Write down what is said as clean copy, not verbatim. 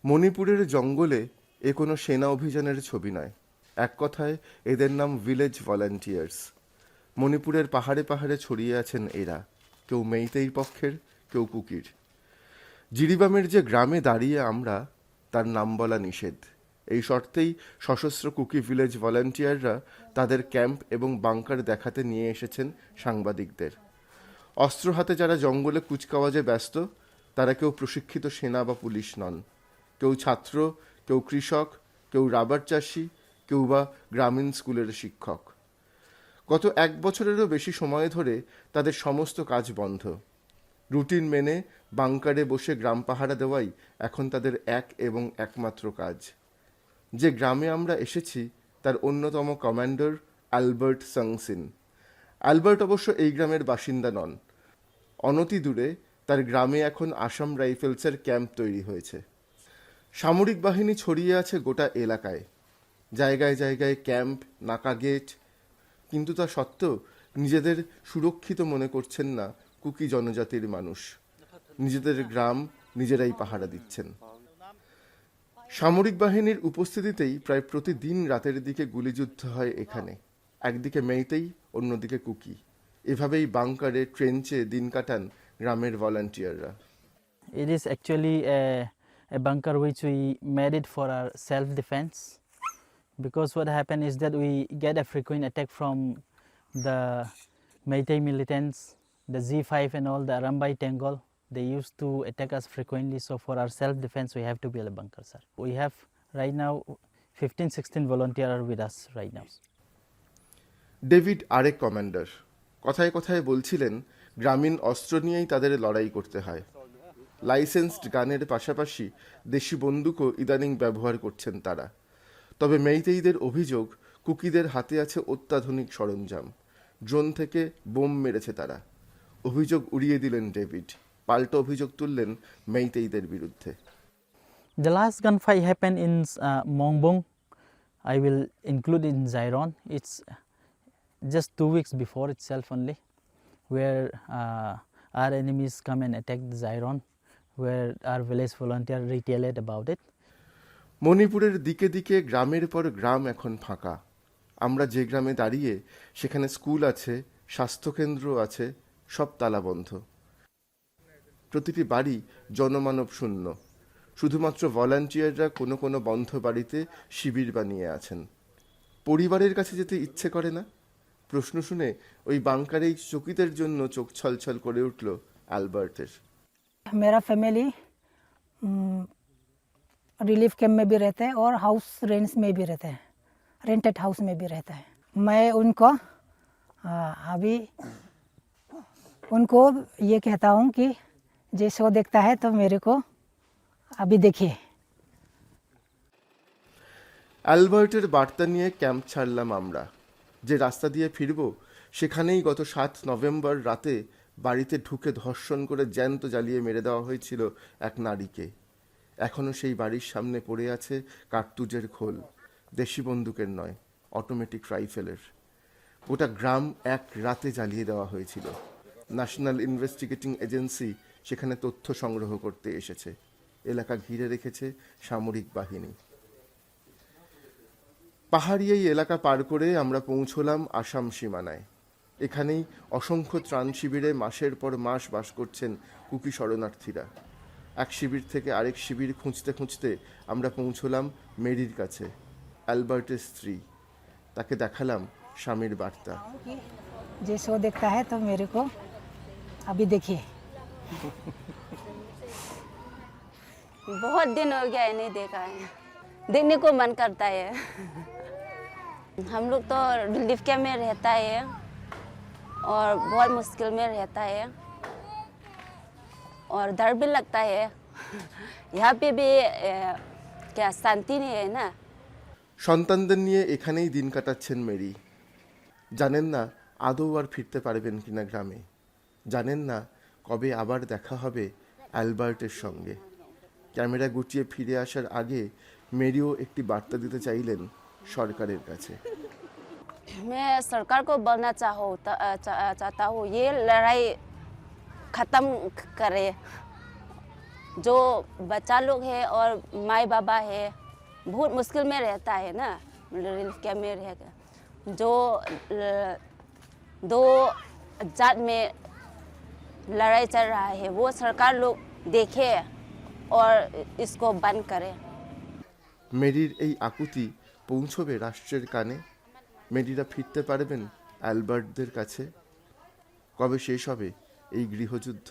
মণিপুরের জঙ্গলে এ কোনো সেনা অভিযানের ছবি নয়, এক কথায় এদের নাম ভিলেজ ভলান্টিয়ার্স। মণিপুরের পাহাড়ে পাহাড়ে ছড়িয়ে আছেন এরা, কেউ মেইতেই পক্ষের, কেউ কুকির। জিরিবামের যে গ্রামে দাঁড়িয়ে আমরা, তার নাম বলা নিষেধ। এই শর্তেই সশস্ত্র কুকি ভিলেজ ভলান্টিয়াররা তাদের ক্যাম্প এবং বাংকার দেখাতে নিয়ে এসেছেন সাংবাদিকদের। অস্ত্র হাতে যারা জঙ্গলে কুচকাওয়াজে ব্যস্ত, তারা কেউ প্রশিক্ষিত সেনা বা পুলিশ নন, কেউ ছাত্র, কেউ কৃষক, কেউ রাবার চাষি, কেউ বা গ্রামীণ স্কুলের শিক্ষক। গত 1 বছরেরও বেশি সময় ধরে তাদের সমস্ত কাজ বন্ধ। রুটিন মেনে বাংকারে বসে গ্রাম পাহারা দেওয়াই এখন তাদের এক এবং একমাত্র কাজ। যে গ্রামে আমরা এসেছি তার অন্যতম কমান্ডার অ্যালবার্ট সাংসিন। অ্যালবার্ট অবশ্য এই গ্রামের বাসিন্দা নন। অনতি দূরে তার গ্রামে এখন আসাম রাইফেলসের ক্যাম্প তৈরি হয়েছে। সামরিক বাহিনী ছড়িয়ে আছে গোটা এলাকায়, জায়গায় জায়গায় ক্যাম্প, নাকা গেট। কিন্তু তা সত্ত্বেও নিজেদের সুরক্ষিত মনে করছেন না কুকি জনজাতির মানুষ। নিজেদের গ্রাম নিজেরাই পাহারা দিচ্ছেন। সামরিক বাহিনীর উপস্থিতিতেই প্রায় প্রতিদিন রাতের দিকে গুলিযুদ্ধ হয় এখানে। একদিকে মেইতেই, অন্যদিকে কুকি। এভাবেই বাংকারে, ট্রেঞ্চে দিন কাটান গ্রামের ভলান্টিয়াররা। It is actually a bunker which we made it for our self-defense, because what happened is that we get a frequent attack from the Meitei militants, the Z5 and all, the Arambai Tengol. They used to attack us frequently, so for our self-defense we have to build a bunker, sir. We have right now 15-16 volunteers are with us right now. David আরেক commander কথায় কথায় বলছিলেন গ্রামীণ অস্ত্র নিয়েই তাদের লড়াই করতে হয়। লাইসেন্সড গানের পাশাপাশি দেশি বন্দুকও ইদানিং ব্যবহার করছেন তারা। তবে মেইতেইদের অভিযোগ, কুকিদের হাতে আছে অত্যাধুনিক সরঞ্জাম। ড্রোন থেকে বোম মেরেছে তারা। অভিযোগ উড়িয়ে দিলেন ডেভিড, পাল্টা অভিযোগ তুললেন মেইতেইদের বিরুদ্ধে। The last gunfight happened in Mongbong. I will include in Zairon. It's just 2 weeks before itself only, where our enemies come and attack the Zairon, where our village volunteer retaliate about it. মণিপুরের দিকে দিকে গ্রামের পর গ্রাম এখন ফাঁকা। আমরা যে গ্রামে দাঁড়িয়ে, সেখানে স্কুল আছে, স্বাস্থ্যকেন্দ্র আছে, সব তালাবন্ধ। প্রতিটি বাড়ি জনমানব শূন্য। শুধুমাত্র ভলান্টিয়াররা কোনো কোনো বন্ধ বাড়িতে শিবির বানিয়ে আছেন। পরিবারের কাছে যেতে ইচ্ছে করে না? প্রশ্ন শুনে ওই বাংকারেই চকিতের জন্য চোখ ছলছল করে উঠল অ্যালবার্টের। मेरा फैमिली रिलीफ कैंप में भी रहता है और हाउस रेंट्स में भी रहता है, रेंटेड हाउस में भी रहता है। मैं उनको अभी उनको ये कहता हूँ कि जे शो देखता है तो मेरे को अभी देखिए। অ্যালবার্টের বার্তা নিয়ে ক্যাম্প ছাড়লাম আমরা। যে রাস্তা দিয়ে ফিরব, সেখানেই গত 7 নভেম্বর রাতে বাড়িতে ঢুকে ধর্ষণ করে জ্যান্ত জ্বালিয়ে মেরে দেওয়া হয়েছিল এক নারীকে। এখনও সেই বাড়ির সামনে পড়ে আছে কার্তুজের খোল, দেশি বন্দুকের নয়, অটোমেটিক রাইফেলের। গোটা গ্রাম এক রাতে জ্বালিয়ে দেওয়া হয়েছিল। ন্যাশনাল ইনভেস্টিগেটিং এজেন্সি সেখানে তথ্য সংগ্রহ করতে এসেছে। এলাকা ঘিরে রেখেছে সামরিক বাহিনী। পাহাড়ি এই এলাকা পার করে আমরা পৌঁছলাম আসাম সীমানায়। এখানেই অসংখ্য ত্রাণ শিবিরে মাসের পর মাস বাস করছেন কুকি শরণার্থীরা। এক শিবির থেকে আরেক শিবির খুঁজতে খুঁজতে আমরা পৌঁছলাম মেরির কাছে, অ্যালবার্টের স্ত্রী। তাকে দেখালাম স্বামীর বার্তা। जे शो देखता है तो मेरे को अभी देखिए। बहुत दिन हो गया है नहीं देखा है, देखने को मन करता है। हम लोग तो रिलीफ कैंप में रहता है और बहुत मुश्किल में रहता है और डर भी लगता है। यहाँ पे भी क्या शांति नहीं है ना। সন্তানদের নিয়ে এখানেই দিন কাটাচ্ছেন মেরি। জানেন না আদৌ আর ফিরতে পারবেন কিনা গ্রামে। জানেন না কবে আবার দেখা হবে অ্যালবার্টের সঙ্গে। ক্যামেরা গুটিয়ে ফিরে আসার আগে মেরিও একটি বার্তা দিতে চাইলেন সরকারের কাছে। मैं सरकार को बोलना चाहता हूँ ये लड़ाई ख़त्म करे जो बच्चा लोग है और माई बाबा है बहुत मुश्किल में रहता है ना, रिलीफ कैंप में रहेगा। जो दो जात में लड़ाई चल रहा है वो सरकार लोग देखे और इसको बंद करे। মেরির এই আকুতি পৌঁছবে রাষ্ট্রের কানে? মেরিরা ফিরতে পারবেন অ্যালবার্টদের কাছে? কবে শেষ হবে এই গৃহযুদ্ধ?